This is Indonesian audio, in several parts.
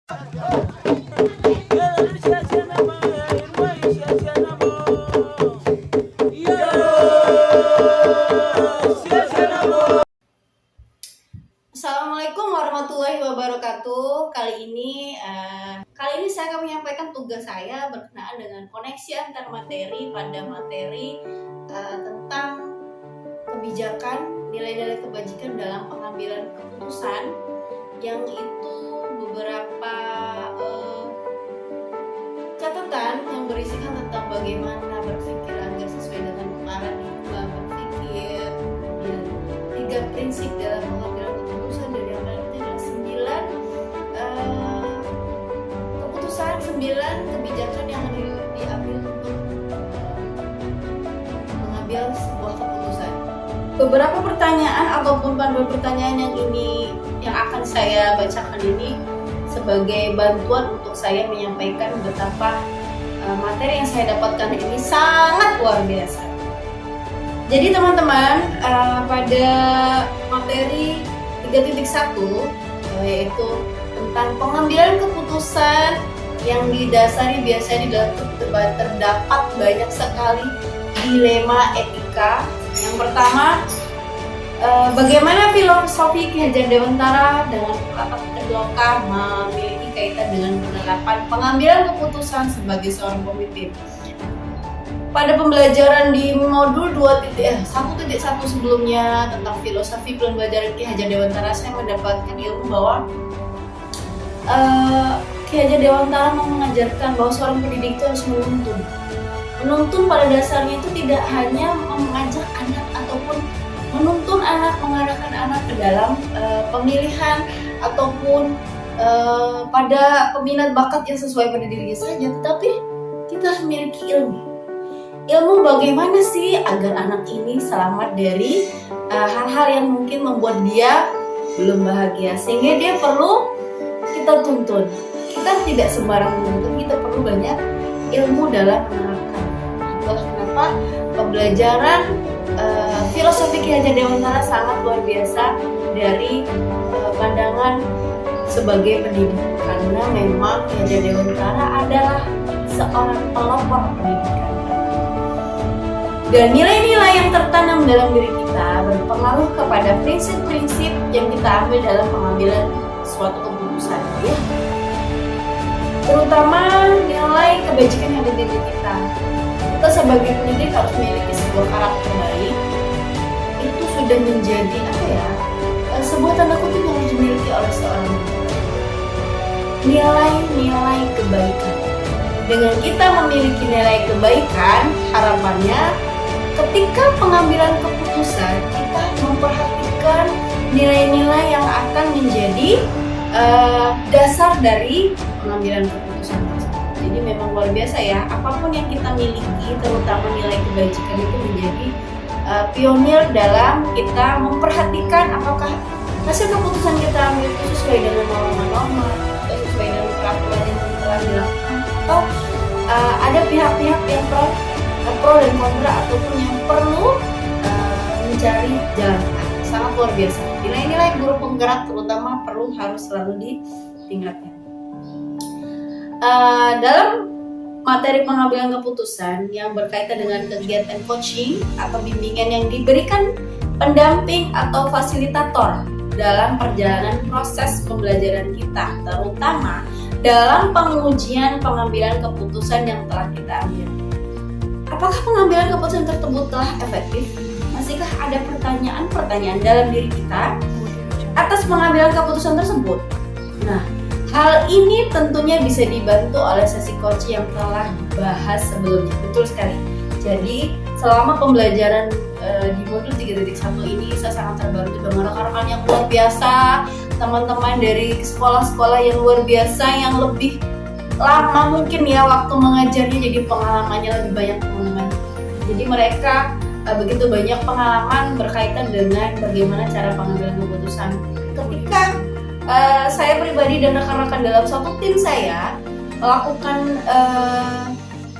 Assalamualaikum warahmatullahi wabarakatuh. Kali ini saya akan menyampaikan tugas saya berkenaan dengan koneksi antar materi pada materi tentang kebijakan, nilai-nilai kebajikan dalam pengambilan keputusan, yang itu beberapa catatan yang berisikan tentang bagaimana berpikir agar sesuai dengan paradigma berpikir, kemudian 3 prinsip dalam pengambilan keputusan, dari yang lainnya adalah 9 kebijakan yang diambil untuk mengambil sebuah keputusan. Beberapa pertanyaan ataupun panduan pertanyaan yang akan saya bacakan ini sebagai bantuan untuk saya menyampaikan betapa materi yang saya dapatkan ini sangat luar biasa. Jadi teman-teman, pada materi 3.1 yaitu tentang pengambilan keputusan yang didasari biasanya terdapat banyak sekali dilema etika. Yang pertama, bagaimana filosofi Ki Hajar Dewantara dengan Pratap Pitaloka memiliki kaitan dengan penerapan pengambilan keputusan sebagai seorang pemimpin. Pada pembelajaran di modul 1.1 sebelumnya tentang filosofi pembelajaran Ki Hajar Dewantara, saya mendapatkan ilmu bahwa Ki Hajar Dewantara mengajarkan bahwa seorang pendidik itu harus menuntun. Menuntun pada dasarnya itu tidak hanya mengajak anak ataupun menuntun anak, mengarahkan anak ke dalam pemilihan ataupun pada peminat bakat yang sesuai pada dirinya saja, tetapi kita harus memiliki ilmu bagaimana sih agar anak ini selamat dari hal-hal yang mungkin membuat dia belum bahagia, sehingga dia perlu kita tuntun. Kita tidak sembarang menuntun, kita perlu banyak ilmu dalam menerapkan. Itulah kenapa pembelajaran filosofi Ki Hajar Dewantara sangat luar biasa dari pandangan sebagai pendidik, karena memang Ki Hajar Dewantara adalah seorang pelopor pendidikan. Dan nilai-nilai yang tertanam dalam diri kita berpengaruh kepada prinsip-prinsip yang kita ambil dalam pengambilan suatu keputusan, ya. Terutama nilai kebajikan yang ada di diri kita. Kita sebagai pendidik harus memiliki sebuah karakter baik. Itu sudah menjadi sebuah tanda kutip yang harus dimiliki oleh seorang nilai-nilai kebaikan. Dengan kita memiliki nilai kebaikan, harapannya ketika pengambilan keputusan kita memperhatikan nilai-nilai yang akan menjadi dasar dari pengambilan keputusan tersebut. Jadi memang luar biasa ya, apapun yang kita miliki, terutama nilai kebajikan, itu menjadi pionir dalam kita memperhatikan apakah hasil keputusan kita ambil itu sesuai dengan norma-norma, sesuai dengan peraturan yang telah dilakukan, atau ada pihak-pihak yang pro dan kontra, ataupun yang perlu mencari jalan tengah. Sangat luar biasa. Nilai-nilai guru penggerak terutama harus selalu ditingkatkan. Dalam materi pengambilan keputusan yang berkaitan dengan kegiatan coaching atau bimbingan yang diberikan pendamping atau fasilitator dalam perjalanan proses pembelajaran kita, terutama dalam pengujian pengambilan keputusan yang telah kita ambil. Apakah pengambilan keputusan tersebut telah efektif? Masihkah ada pertanyaan-pertanyaan dalam diri kita atas pengambilan keputusan tersebut? Nah, hal ini tentunya bisa dibantu oleh sesi coaching yang telah dibahas sebelumnya. Betul sekali. Jadi, selama pembelajaran di modul 3.1 ini, saya sangat terbantu dengan rekan-rekan yang luar biasa, teman-teman dari sekolah-sekolah yang luar biasa, yang lebih lama mungkin ya waktu mengajarnya, jadi pengalamannya lebih banyak teman-teman. Jadi mereka begitu banyak pengalaman berkaitan dengan bagaimana cara pengambilan keputusan. Ketika saya pribadi dan rekan-rekan dalam satu tim saya melakukan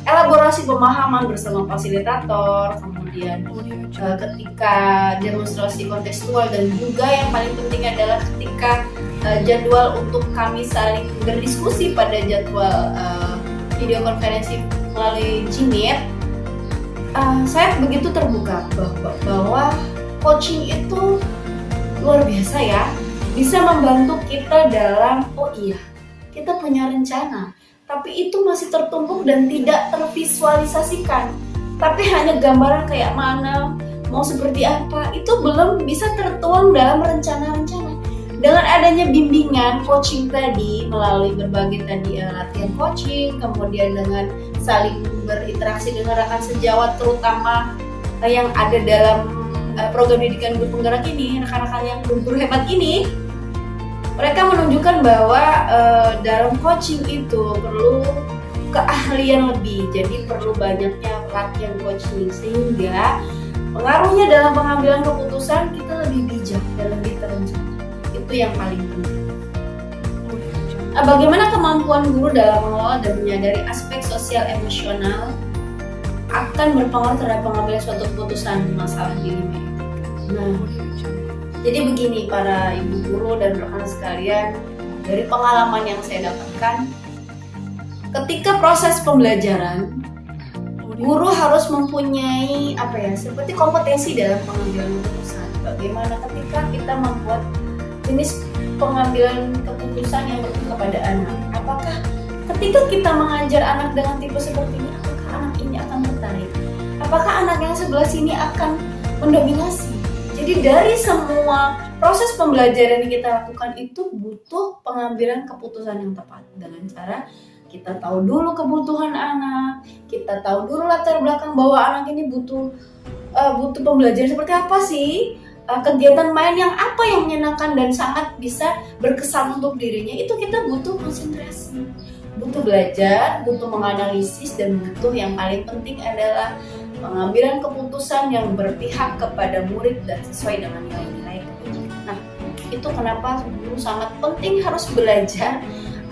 elaborasi pemahaman bersama fasilitator, kemudian ketika demonstrasi kontekstual, dan juga yang paling penting adalah ketika jadwal untuk kami saling berdiskusi pada jadwal video konferensi melalui Gmeet, saya begitu terbuka bahwa coaching itu luar biasa ya, bisa membantu kita dalam, oh iya, kita punya rencana, tapi itu masih tertumpuk dan tidak tervisualisasikan, tapi hanya gambaran kayak mana, mau seperti apa, itu belum bisa tertuang dalam rencana-rencana. Dengan adanya bimbingan coaching tadi melalui berbagai tadi latihan coaching, kemudian dengan saling berinteraksi dengan rekan sejawat, terutama yang ada dalam program didikan guru penggerak ini, rekan-rekan yang guru hebat ini, mereka menunjukkan bahwa dalam coaching itu perlu keahlian lebih, jadi perlu banyaknya latihan coaching sehingga pengaruhnya dalam pengambilan keputusan kita lebih bijak dan lebih terencana. Itu yang paling penting. Bagaimana kemampuan guru dalam mengelola dan menyadari aspek sosial emosional akan berpengaruh terhadap pengambilan suatu keputusan masalah dilema. Nah, jadi begini para ibu guru dan rekan sekalian, dari pengalaman yang saya dapatkan, ketika proses pembelajaran, guru harus mempunyai seperti kompetensi dalam pengambilan keputusan. Bagaimana ketika kita membuat jenis pengambilan keputusan yang berpihak kepada anak. Apakah ketika kita mengajar anak dengan tipe seperti ini, apakah anak ini akan tertarik? Apakah anak yang sebelah sini akan mendominasi? Jadi dari semua proses pembelajaran yang kita lakukan itu butuh pengambilan keputusan yang tepat dengan cara kita tahu dulu kebutuhan anak, kita tahu dulu latar belakang bahwa anak ini butuh pembelajaran seperti apa sih, kegiatan main yang apa yang menyenangkan dan sangat bisa berkesan untuk dirinya, itu kita butuh konsentrasi, butuh belajar, butuh menganalisis, dan butuh yang paling penting adalah pengambilan keputusan yang berpihak kepada murid dan sesuai dengan nilai-nilai. Nah, itu kenapa guru sangat penting harus belajar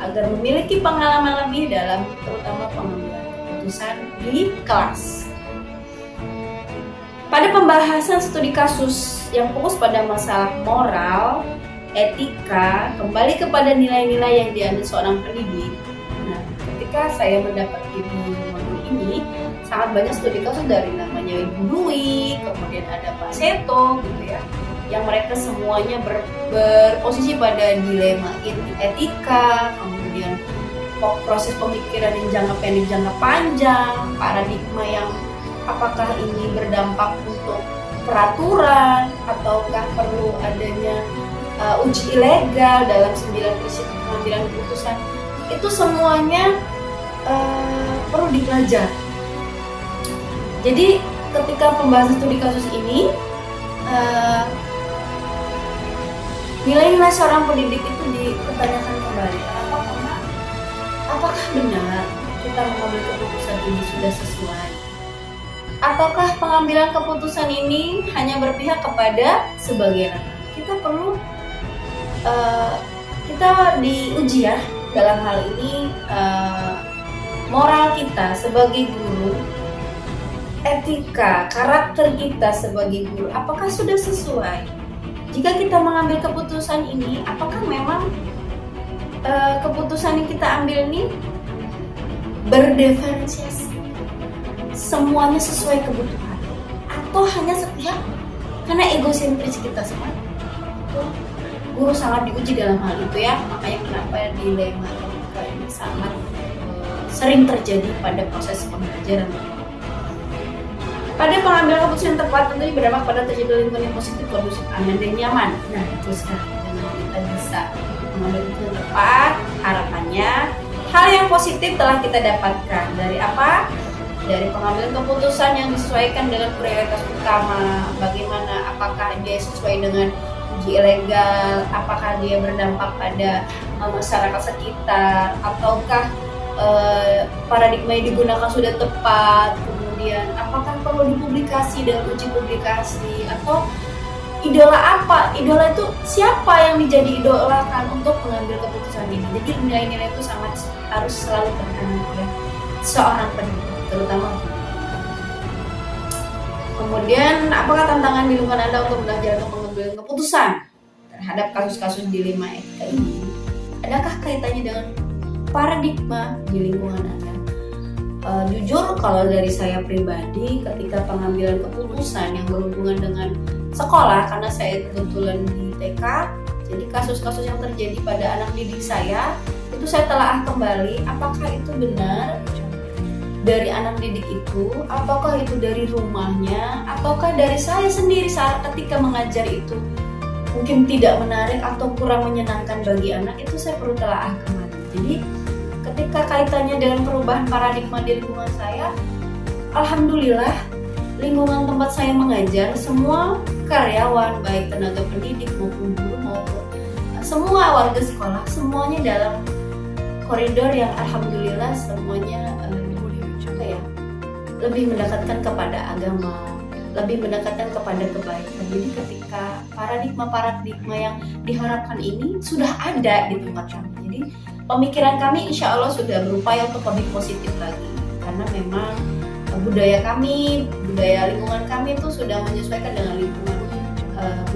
agar memiliki pengalaman lebih dalam terutama pengambilan keputusan di kelas. Pada pembahasan studi kasus yang fokus pada masalah moral, etika, kembali kepada nilai-nilai yang diambil seorang pendidik. Nah, ketika saya mendapati di modul ini, sangat banyak studi kasus dari namanya Ibu Dwi, kemudian ada Pak Seto, gitu ya, yang mereka semuanya berposisi pada dilema etika, kemudian proses pemikiran yang jangka pendek, jangka panjang, paradigma yang apakah ini berdampak untuk peraturan ataukah perlu adanya uji ilegal dalam 9 prinsip pengambilan keputusan. Itu semuanya perlu dipelajari. Jadi ketika pembahasan studi kasus ini, nilai-nilai seorang pendidik itu dipertanyakan kembali. Karena apakah benar kita mengambil keputusan ini sudah sesuai? Ataukah pengambilan keputusan ini hanya berpihak kepada sebagian anak? Kita perlu kita diuji ya dalam hal ini, moral kita sebagai guru, etika, karakter kita sebagai guru, apakah sudah sesuai? Jika kita mengambil keputusan ini, apakah memang keputusan yang kita ambil ini berdiferensiasi, semuanya sesuai kebutuhan, atau hanya sepihak karena egosentris kita semua? Guru sangat diuji dalam hal itu ya, makanya kenapa dilema etika ini sangat sering terjadi pada proses pembelajaran. Pada pengambilan keputusan yang tepat tentunya berdampak pada terjadi lingkungan yang positif, kondusif, aman, dan nyaman. Nah, itu sekarang dengan kita bisa mengambil keputusan yang tepat, harapannya hal yang positif telah kita dapatkan. Dari apa? Dari pengambilan keputusan yang disesuaikan dengan prioritas utama. Bagaimana, apakah dia sesuai dengan uji ilegal, apakah dia berdampak pada masyarakat sekitar, ataukah paradigma yang digunakan sudah tepat, kemudian apakah perlu dipublikasi dan uji publikasi, atau idola apa, idola itu siapa yang dijadi idolakan untuk mengambil keputusan ini. Jadi nilai-nilai itu sangat harus selalu tertanam oleh seorang pendidik, terutama. Kemudian apakah tantangan di lingkungan Anda untuk belajar untuk mengambil keputusan? terhadap kasus-kasus dilema etika ini, adakah kaitannya dengan paradigma di lingkungan Anda? Jujur kalau dari saya pribadi, ketika pengambilan keputusan yang berhubungan dengan sekolah, karena saya kebetulan di TK, jadi kasus-kasus yang terjadi pada anak didik saya itu saya telaah kembali, apakah itu benar dari anak didik itu, ataukah itu dari rumahnya, ataukah dari saya sendiri saat ketika mengajar itu mungkin tidak menarik atau kurang menyenangkan bagi anak, itu saya perlu telaah kembali. Jadi ketika kaitannya dengan perubahan paradigma di lingkungan saya, alhamdulillah lingkungan tempat saya mengajar, semua karyawan baik tenaga pendidik maupun guru maupun semua warga sekolah, semuanya dalam koridor yang alhamdulillah semuanya lebih mendekatkan kepada agama, lebih mendekatkan kepada kebaikan. Jadi ketika paradigma yang diharapkan ini sudah ada di tempat kami, jadi pemikiran kami insya Allah sudah berupaya untuk lebih positif lagi, karena memang budaya kami, budaya lingkungan kami itu sudah menyesuaikan dengan lingkungan,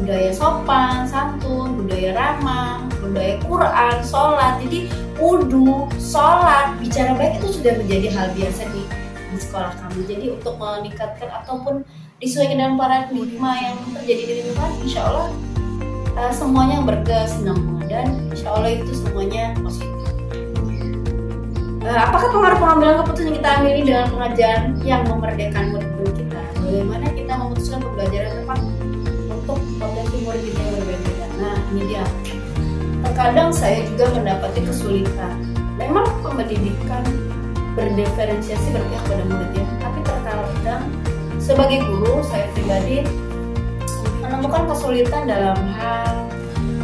budaya sopan, santun, budaya ramah, budaya Quran, sholat. Jadi wudu, sholat, bicara baik itu sudah menjadi hal biasa di sekolah kami. Jadi untuk meningkatkan ataupun disesuaikan dengan paradigma yang terjadi di lingkungan, insya Allah semuanya berkesinambungan dan insya Allah itu semuanya positif. Apakah pengaruh pengambilan keputusan yang kita ambil dengan pengajaran yang memerdekakan murid-murid kita? Bagaimana kita memutuskan pembelajaran tepat untuk potensi murid kita yang berbeda? Nah, ini dia. Terkadang saya juga mendapati kesulitan. Memang pendidikan berdiferensiasi berpihak pada muridnya, tapi terkadang sebagai guru saya pribadi menemukan kesulitan dalam hal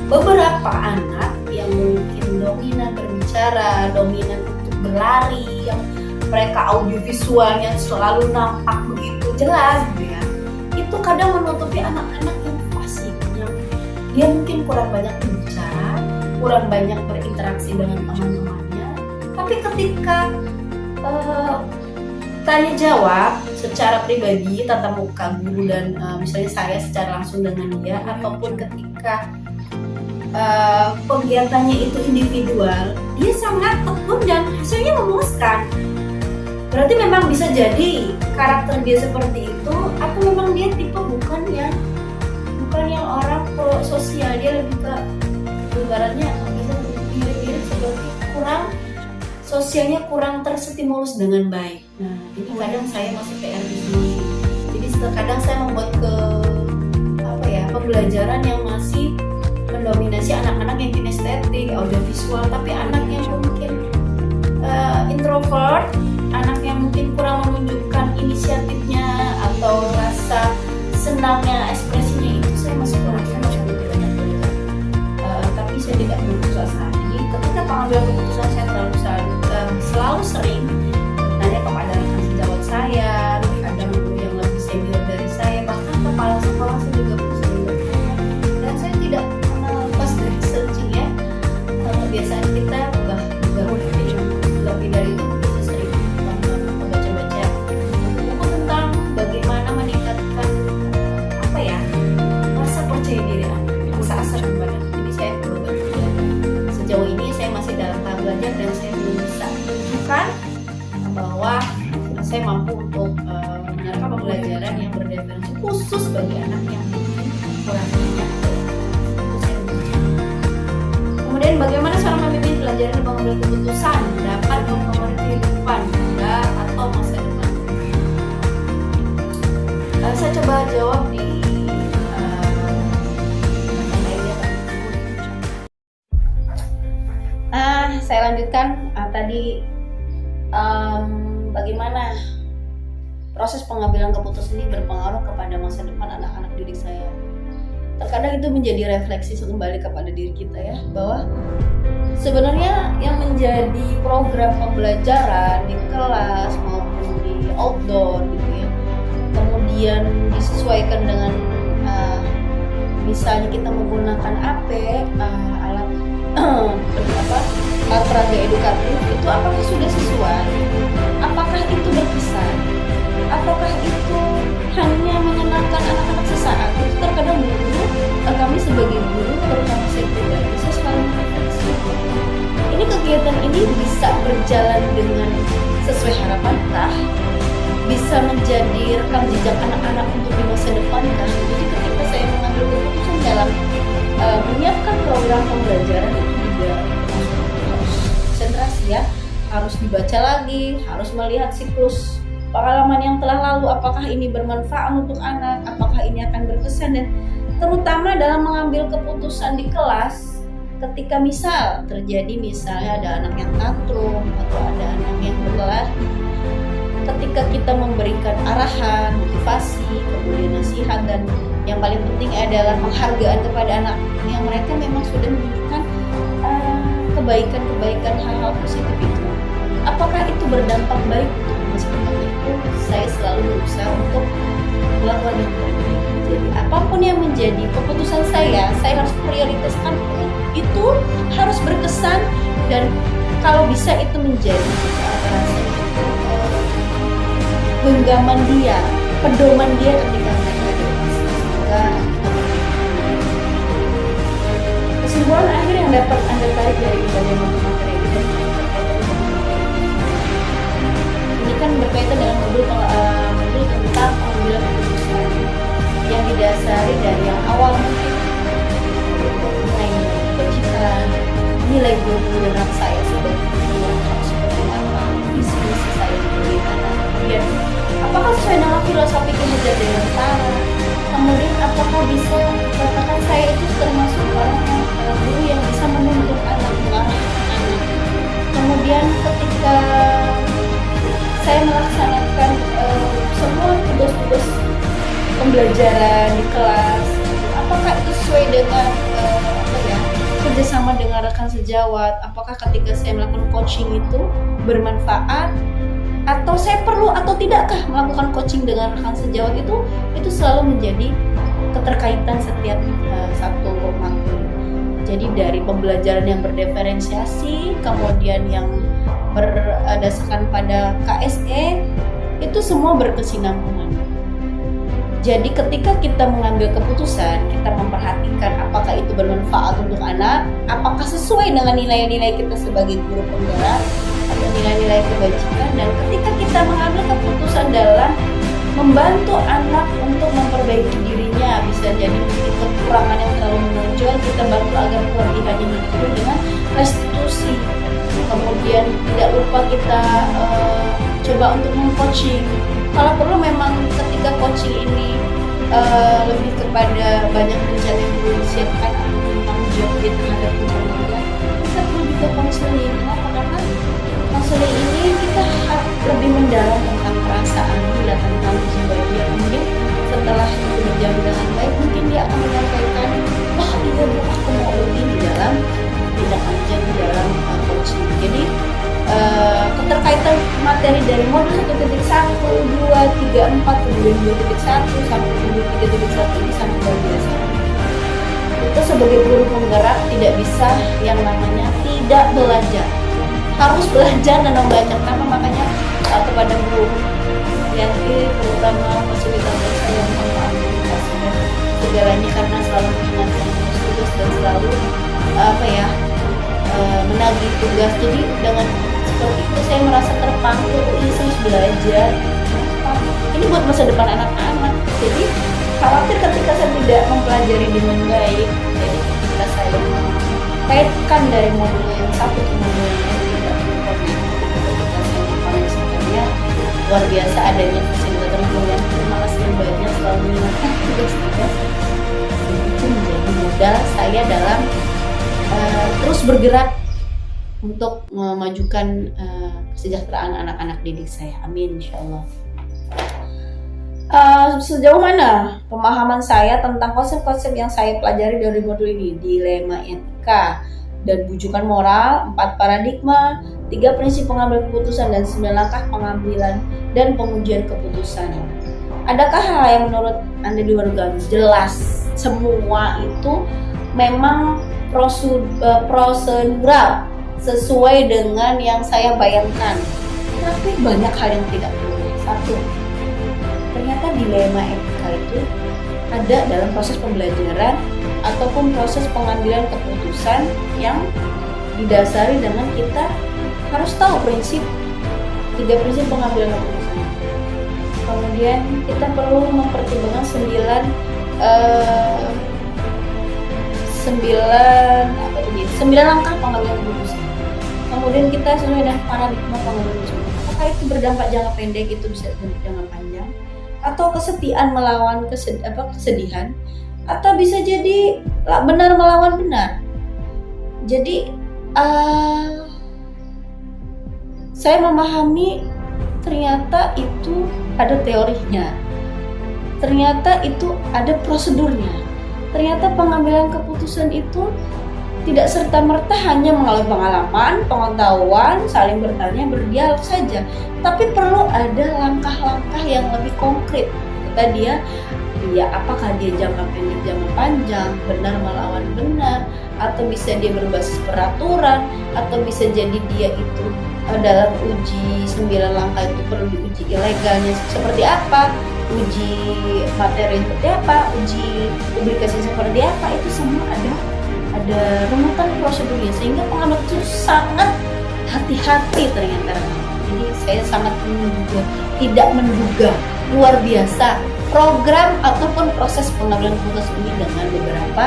beberapa anak yang mungkin dominan berbicara, dominan untuk berlari, yang mereka audiovisualnya selalu nampak begitu jelas gitu ya. Itu kadang menutupi anak-anak yang fasik, yang dia mungkin kurang banyak berbicara, kurang banyak berinteraksi dengan teman-temannya, tapi ketika tanya jawab secara pribadi tatap muka guru dan misalnya saya secara langsung dengan dia, ataupun ketika kegiatannya itu individual, dia sangat tekun dan hasilnya memuaskan. Berarti memang bisa jadi karakter dia seperti itu, atau memang dia tipe bukan yang orang pro sosial, dia lebih ke ibaratnya bisa mirip-mirip seperti kurang sosialnya, kurang terstimulus dengan baik. Nah, ini kadang saya masih PR di sini. Jadi terkadang saya membuat pembelajaran yang masih mendominasi anak-anak yang kinestetik, audiovisual, tapi anak yang mungkin introvert, anak yang mungkin kurang menunjukkan inisiatifnya atau rasa senangnya, ekspresinya, itu saya masih kurang tapi saya tidak menutup asa. Jadi ketika pengambilan keputusan saya selalu sering bertanya kepada rekan sejawat saya, kadang guru yang lebih senior dari saya, bahkan kepala sekolah saya juga sering bertanya, dan saya tidak lepas dari searching ya. Kebiasaan kita lebih dari itu kita sering membaca-baca buku tentang bagaimana meningkatkan rasa percaya diri anak, rasa asal kepada. Jadi saya perlu belajar. Sejauh ini saya masih dalam tahap belajar dan saya belum bisa menunjukkan bahwa saya mampu untuk menerapkan pembelajaran yang berdiferensi khusus bagi anak yang kurang banyak. Kemudian bagaimana seorang pemimpin pelajaran dan pengambilan keputusan dapat mempengaruhi kehidupan Anda atau masa depan? Saya coba jawab di saya lanjutkan tadi bagaimana proses pengambilan keputusan ini berpengaruh kepada masa depan anak-anak didik saya. Terkadang itu menjadi refleksi kembali kepada diri kita ya, bahwa sebenarnya yang menjadi program pembelajaran di kelas maupun di outdoor gitu ya, kemudian disesuaikan dengan misalnya kita menggunakan alat peraga edukatif itu, apakah sudah sesuai, apakah itu berkesan, apakah itu hanya menyenangkan anak-anak sesaat. Itu terkadang guru kami sebagai guru, terutama saya pribadi, saya selalu merefleksi. Ini kegiatan ini bisa berjalan dengan sesuai harapankah? Bisa menjadi rekam jejak anak-anak untuk di masa depankah? Jadi ketika saya mengambil keputusan dalam menyiapkan program pembelajaran itu juga harus konsentrasi ya, harus dibaca lagi, harus melihat siklus pengalaman yang telah lalu, apakah ini bermanfaat untuk anak, apakah ini akan berkesan, dan terutama dalam mengambil keputusan di kelas ketika misalnya ada anak yang tantrum atau ada anak yang berkelahi, ketika kita memberikan arahan, motivasi, kemudian nasihat, dan yang paling penting adalah penghargaan kepada anak yang mereka memang sudah menunjukkan kebaikan-kebaikan, hal-hal positif itu, apakah itu berdampak baik untuk masa depan itu? Saya selalu berusaha untuk melakukan yang terbaik. Jadi apapun yang menjadi keputusan saya harus prioritaskan itu harus berkesan, dan kalau bisa itu menjadi genggaman dia, pedoman dia ketika mereka dewasa. Semoga kesimpulan akhir yang dapat Anda tarik dari berbagai materi ini kan berkaitan dengan modul tentang pengambilan keputusan yang didasari dari yang awal mungkin nilai-nilai kebajikan, nilai berat saya sebagai guru, seperti apa, visi-misi saya sebagai anak, kemudian apakah sesuai dengan filosofi Ki Hajar Dewantara, kemudian apakah bisa dikatakan saya itu termasuk orang guru yang bisa menuntun anak, mengarahkan anak. Kemudian ketika saya melaksanakan semua tugas-tugas pembelajaran di kelas, apakah itu sesuai dengan kerjasama dengan rekan sejawat, apakah ketika saya melakukan coaching itu bermanfaat, atau saya perlu atau tidakkah melakukan coaching dengan rekan sejawat, itu selalu menjadi keterkaitan setiap satu materi. Jadi dari pembelajaran yang berdiferensiasi, kemudian yang berdasarkan pada KSE, itu semua berkesinambungan. Jadi ketika kita mengambil keputusan, kita memperhatikan apakah itu bermanfaat untuk anak, apakah sesuai dengan nilai-nilai kita sebagai guru penggerak atau nilai-nilai kebajikan, dan ketika kita mengambil keputusan dalam membantu anak untuk memperbaiki dirinya, bisa jadi mungkin kekurangan yang terlalu menonjol, kita bantu agar kelebihannya menurun dengan restitusi. Kemudian tidak lupa kita coba untuk meng-coaching. Kalau perlu memang ketika coaching ini lebih kepada banyak rencana yang perlu disiapkan atau tanggung jawab dia terhadap rencana, kita perlu juga konseling. Kenapa? Karena konseling ini kita lebih mendalam tentang perasaan dia, tentang jiwanya. Kemudian setelah itu berjalan dengan baik, mungkin dia akan menyampaikan, wah iya bu, aku mau lebih di dalam tidak aja di dalam coaching. Jadi keterkaitan materi dari modul 1.1, 2, 3, 4, kemudian 2.1 sampai 3.1 ini sangat luar biasa. Kita sebagai guru penggerak tidak bisa yang namanya tidak belajar, harus belajar dan membaca. Kenapa? Makanya kepada guru Yanti, terutama fasilitator saya yang mengambil segalanya, karena selalu mengingatkan tugas dan selalu menagih tugas. Jadi dengan seperti itu saya merasa terpanggil, saya harus belajar. Ini buat masa depan anak-anak. Jadi khawatir ketika saya tidak mempelajari dengan baik. Jadi ketika saya kaitkan dari modul yang satu ke modul yang lain, tidak connect. Ketika saya memperhatikannya, luar biasa adanya fasilitator yang terima kasih banyak selalu mengingatkan tugas-tugas. Itu menjadi modal saya dalam terus bergerak untuk memajukan kesejahteraan anak-anak didik saya. Amin, insyaallah. Sejauh mana pemahaman saya tentang konsep-konsep yang saya pelajari dari modul ini? Dilema etika dan bujukan moral, 4 paradigma, 3 prinsip pengambilan keputusan, dan 9 langkah pengambilan dan pengujian keputusan. Adakah hal yang menurut Anda diwargakan? Jelas, semua itu memang prosedural sesuai dengan yang saya bayangkan. Tapi banyak hal yang tidak boleh. 1. Ternyata dilema etika itu ada dalam proses pembelajaran ataupun proses pengambilan keputusan yang didasari dengan kita harus tahu tiga prinsip pengambilan keputusan. Kemudian kita perlu mempertimbangkan 9 langkah pengambilan keputusan. Kemudian kita sesuai dengan paradigma pengambilan keputusan. Apakah itu berdampak jangka pendek, itu bisa jangka panjang, atau kesetiaan melawan kesedihan, atau bisa jadi benar melawan benar. Jadi saya memahami ternyata itu ada teorinya, ternyata itu ada prosedurnya, ternyata pengambilan keputusan itu tidak serta-merta hanya melalui pengalaman, pengetahuan, saling bertanya, berdialog saja, tapi perlu ada langkah-langkah yang lebih konkret. Kata dia, apakah dia jangka pendek, jangka panjang, benar melawan benar, atau bisa dia berbasis peraturan, atau bisa jadi dia itu dalam uji 9 langkah itu perlu diuji ilegalnya seperti apa, uji materi seperti apa, uji publikasi seperti apa, itu semua ada runutan prosedurnya, sehingga pengambilan itu sangat hati-hati ternyata. Jadi saya sangat tidak menduga luar biasa program ataupun proses pengambilan keputusan ini dengan beberapa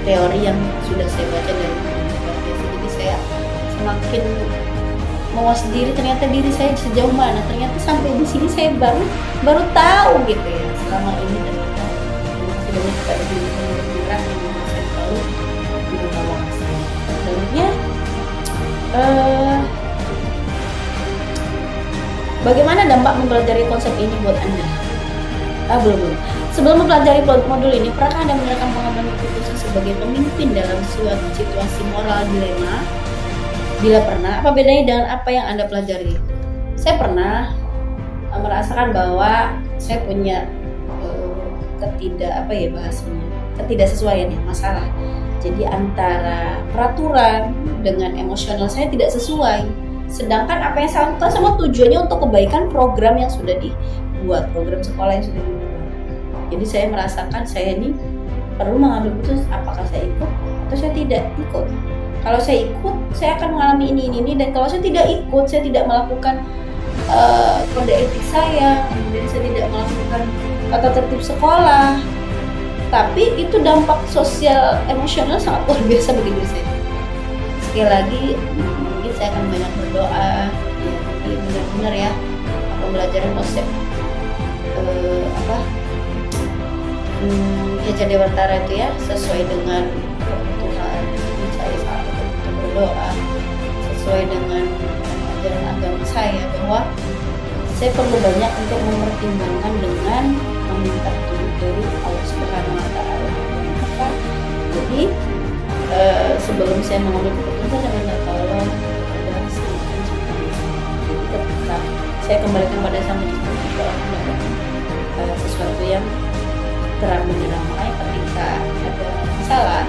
teori yang sudah saya baca dari buku. Jadi saya semakin mawas diri, ternyata diri saya sejauh mana, ternyata sampai di sini saya baru tahu gitu ya. Selama ini ternyata masih banyak pada diri saya yang saya tahu di bawah saya. Selanjutnya bagaimana dampak mempelajari konsep ini buat Anda? Belum. Sebelum mempelajari modul ini, pernahkah Anda menerapkan pengambilan keputusan sebagai pemimpin dalam suatu situasi moral dilema? Bila pernah, apa bedanya dengan apa yang Anda pelajari? Saya pernah merasakan bahwa saya punya ketidaksesuaian ya, masalah. Jadi antara peraturan dengan emosional saya tidak sesuai. Sedangkan apa yang saya lakukan semua tujuannya untuk kebaikan program yang sudah dibuat, program sekolah yang sudah dibuat. Jadi saya merasakan saya ini perlu mengambil keputusan apakah saya ikut atau saya tidak ikut. Kalau saya ikut, saya akan mengalami ini, dan kalau saya tidak ikut, saya tidak melakukan kode etik saya, kemudian saya tidak melakukan tata tertib sekolah. Tapi itu dampak sosial emosional sangat luar biasa bagi diri saya. Sekali lagi, mungkin saya akan banyak berdoa, ya, jadi benar-benar ya, pembelajaran konsep Jajar Dewantara itu ya, sesuai dengan kebutuhan saya saat itu untuk berdoa, sesuai dengan ajaran agama saya, bahwa saya perlu banyak untuk mempertimbangkan dengan meminta petunjuk dari Allah Subhanahu Wa Taala. Jadi sebelum saya mengambil keputusan, saya minta tolong kepada Sang Pencipta. Jadi ketika saya kembalikan pada Sang Pencipta, juga aku mendapatkan sesuatu yang terang benderang. Makanya ketika ada masalah,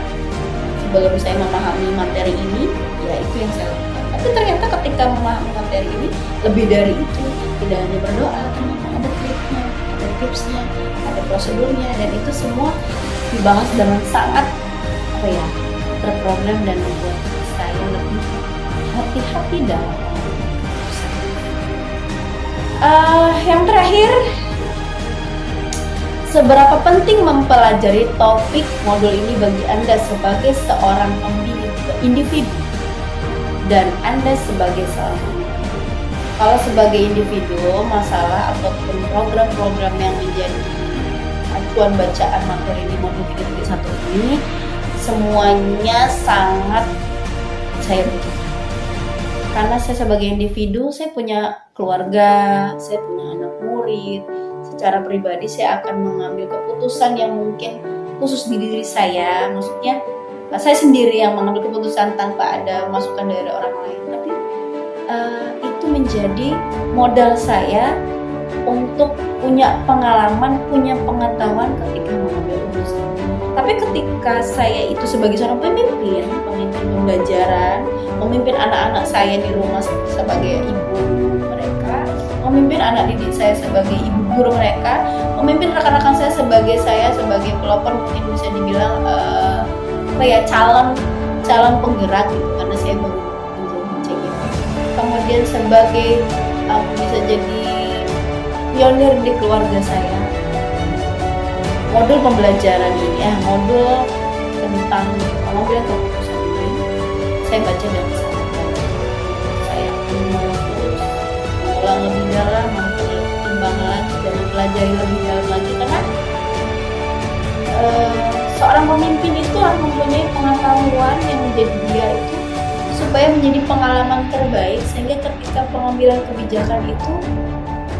sebelum saya memahami materi ini, ya itu yang saya lakukan. Tapi ternyata ketika memahami materi ini, lebih dari itu, tidak hanya berdoa, ternyata ada triknya, ada tipsnya, ada prosedurnya, dan itu semua dibahas dengan sangat terprogram dan membuat saya lebih hati-hati dalam keputusan. Yang terakhir, seberapa penting mempelajari topik modul ini bagi Anda sebagai seorang individu dan Anda sebagai seorang pemimpin? Kalau sebagai individu, masalah ataupun program-program yang menjadi acuan bacaan materi di modul 3.1 ini semuanya sangat saya butuhkan. Karena saya sebagai individu, saya punya keluarga, saya punya anak murid. Secara pribadi saya akan mengambil keputusan yang mungkin khusus di diri saya, maksudnya saya sendiri yang mengambil keputusan tanpa ada masukan dari orang lain. Tapi itu menjadi modal saya untuk punya pengalaman, punya pengetahuan ketika mengambil keputusan. Tapi ketika saya itu sebagai seorang pemimpin pembelajaran, memimpin anak-anak saya di rumah sebagai ibu mereka, memimpin anak didik saya sebagai ibu guru mereka, memimpin rekan-rekan saya sebagai pelopor, mungkin bisa dibilang calon penggerak gitu, karena saya baru menjadi CGM. Kemudian sebagai aku bisa jadi pionir di keluarga saya, modul pembelajaran ini modul tentang pengambilan keputusan ini saya baca dan sangat baik. Saya mengulang lebih dalam, menimbang lagi dan mempelajari lebih dalam lagi, karena seorang pemimpin itu harus mempunyai pengetahuan yang menjadi dia itu supaya menjadi pengalaman terbaik, sehingga ketika pengambilan kebijakan itu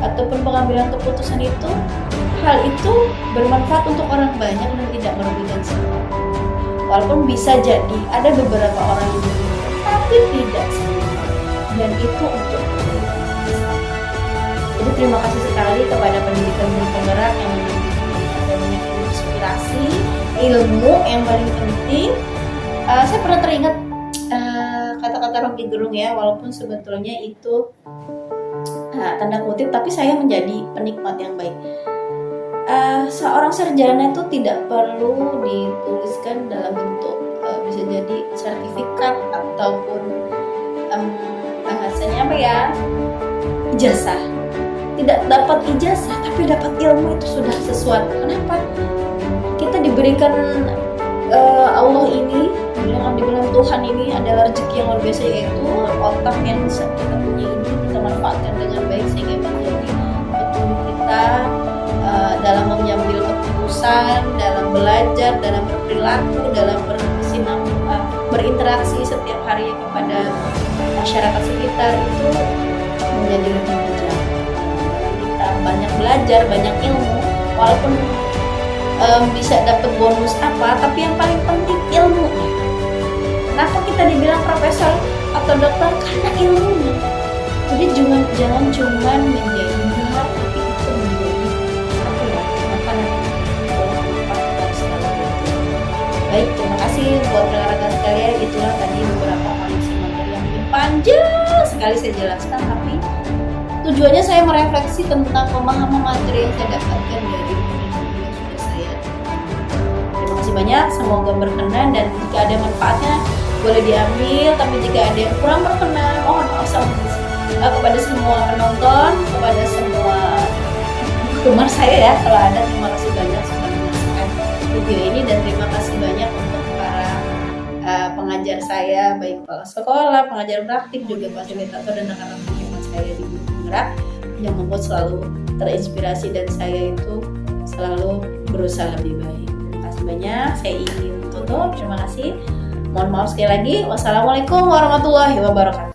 ataupun pengambilan keputusan itu, hal itu bermanfaat untuk orang banyak dan tidak merugikan siapa. Walaupun bisa jadi ada beberapa orang yang merugikan, tapi tidak semua, dan itu untuk kebaikan. Jadi terima kasih sekali kepada pendidikan guru penggerak yang banyak inspirasi, ilmu yang paling penting. Saya pernah teringat kata-kata Rocky Gerung ya, walaupun sebetulnya itu tanda kutip, tapi saya menjadi penikmat yang baik. Seorang sarjana itu tidak perlu dituliskan dalam bentuk bisa jadi sertifikat ataupun bahasanya apa ya, ijazah. Tidak dapat ijazah tapi dapat ilmu, itu sudah sesuatu. Kenapa? Kita diberikan Allah ini, dibilang Tuhan ini adalah rezeki yang luar biasa, yaitu otak yang kita punya ini kita manfaatkan dengan baik sehingga menjadi petunjuk kita dalam mengambil keputusan, dalam belajar, dalam berperilaku, dalam berinteraksi setiap hari kepada masyarakat sekitar, itu menjadi lebih bijak. Kita banyak belajar, banyak ilmu, walaupun bisa dapat bonus apa, tapi yang paling penting ilmunya. Kenapa kita dibilang profesor atau dokter? Karena ilmunya. Jadi jangan cuma menjadi gelar, tapi itu menjadi apa ya, makanan. Baik, terima kasih buat rekan-rekan sekalian. Itulah tadi beberapa koneksi materi yang mungkin panjang sekali saya jelaskan, tapi tujuannya saya merefleksi tentang pemahaman materi yang saya dapatkan dari banyak. Semoga berkenan, dan jika ada manfaatnya boleh diambil, tapi jika ada yang kurang berkenan, mohon maaf kepada semua penonton, kepada semua penggemar saya ya, kalau ada. Terima kasih banyak sudah menyaksikan video ini, dan terima kasih banyak untuk para pengajar saya, baik kepala sekolah, pengajar praktik, juga fasilitator dan rekan-rekan hemat saya di Penggerak yang membuat selalu terinspirasi dan saya itu selalu berusaha lebih baik. Banyak, saya ingin tutup. Terima kasih. Mohon maaf sekali lagi. Wassalamualaikum warahmatullahi wabarakatuh.